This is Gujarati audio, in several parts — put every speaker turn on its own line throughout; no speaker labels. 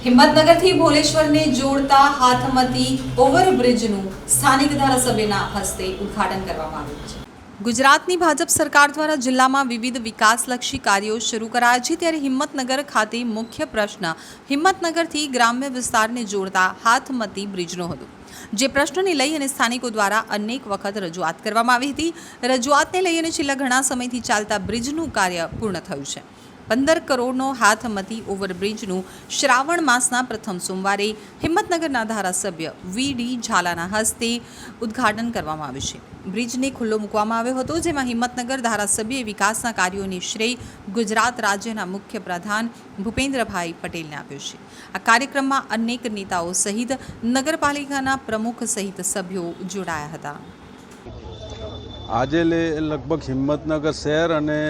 હિંમતનગરથી ભોલેશ્વરને જોડતા હાથમતી ઓવરબ્રિજનું સ્થાનિક ધારાસભ્યના હસ્તે ઉદ્ઘાટન કરવામાં આવ્યું છે। ગુજરાતની ભાજપ સરકાર દ્વારા જિલ્લામાં વિવિધ વિકાસલક્ષી કાર્યો શરૂ કરાયા છે, ત્યારે હિંમતનગર ખાતે મુખ્ય પ્રશ્ન હિંમતનગરથી ગ્રામ્ય વિસ્તારને જોડતા હાથમતી બ્રિજનો હતો, જે પ્રશ્નને લઈ અને સ્થાનિકો દ્વારા અનેક વખત રજૂઆત કરવામાં આવી હતી। રજૂઆતને લઈ અને છેલ્લા ઘણા સમયથી ચાલતા બ્રિજનું કાર્ય પૂર્ણ થયું છે। 15 કરોડનો હાથમતી ઓવરબ્રિજનું શ્રાવણ માસના પ્રથમ સોમવારે હિંમતનગરના ધારાસભ્ય વી.ડી. ઝાલાના હસ્તે ઉદ્ઘાટન કરવામાં આવ્યું છે। બ્રિજને ખુલ્લો મૂકવામાં આવ્યો હતો, જેમાં હિંમતનગર ધારાસભ્યએ વિકાસના કાર્યોની શ્રેય ગુજરાત રાજ્યના મુખ્ય પ્રધાન ભૂપેન્દ્રભાઈ પટેલને આપ્યો છે। આ કાર્યક્રમમાં અનેક નેતાઓ સહિત નગરપાલિકાના પ્રમુખ સહિત સભ્યો જોડાયા હતા।
આજે લગભગ હિંમતનગર શહેર અને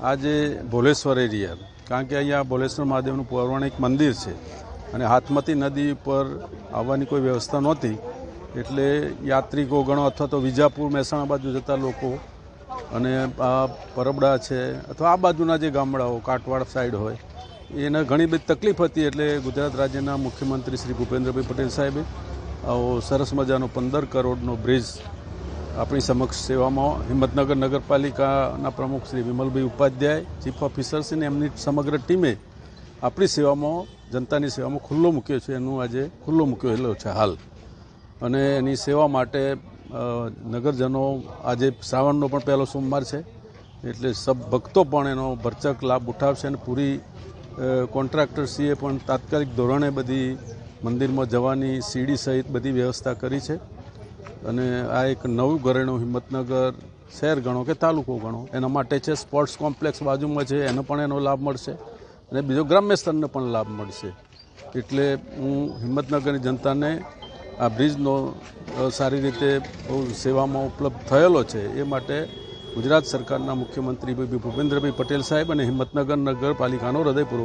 આજે ભોલેશ્વર એરિયા, કારણ કે અહીંયા ભોલેશ્વર મહાદેવનું પૌરાણિક મંદિર છે અને હાથમતી નદી ઉપર આવવાની કોઈ વ્યવસ્થા નહોતી, એટલે યાત્રિકો ગણો અથવા તો વિજાપુર મહેસાણા બાજુ જતા લોકો અને આ પરબડા છે અથવા આ બાજુના જે ગામડાઓ કાટવાડ સાઈડ હોય એને ઘણી બધી તકલીફ હતી, એટલે ગુજરાત રાજ્યના મુખ્યમંત્રી શ્રી ભૂપેન્દ્રભાઈ પટેલ સાહેબે આવો સરસ મજાનો 15 કરોડનો બ્રિજ આપણી સમક્ષ સેવામાં હિંમતનગર નગરપાલિકાના પ્રમુખ શ્રી વિમલભાઈ ઉપાધ્યાય, ચીફ ઓફિસર્સ અને એમની સમગ્ર ટીમે આપણી સેવામાં, જનતાની સેવામાં ખુલ્લો મૂક્યો છે। એનું આજે ખુલ્લો મૂકેલો છે હાલ, અને એની સેવા માટે નગરજનો આજે શ્રાવણનો પણ પહેલો સોમવાર છે, એટલે સબ ભક્તો પણ એનો ભરચક લાભ ઉઠાવશે અને પૂરી કોન્ટ્રાક્ટરશ્રીએ પણ તાત્કાલિક ધોરણે બધી મંદિરમાં જવાની સીડી સહિત બધી વ્યવસ્થા કરી છે। અને આ એક નવું ઘરેણું હિંમતનગર શહેર ગણો કે તાલુકો ગણો એના માટે છે। સ્પોર્ટ્સ કોમ્પ્લેક્સ બાજુમાં છે, એનો પણ એનો લાભ મળશે અને બીજો ગ્રામ્ય સ્તરને પણ લાભ મળશે। એટલે હું હિંમતનગરની જનતાને આ બ્રિજનો સારી રીતે બહુ સેવામાં ઉપલબ્ધ થયેલો છે એ માટે ગુજરાત સરકારના મુખ્યમંત્રી ભૂપેન્દ્રભાઈ પટેલ સાહેબ અને હિંમતનગર નગરપાલિકાનો હૃદયપૂર્વક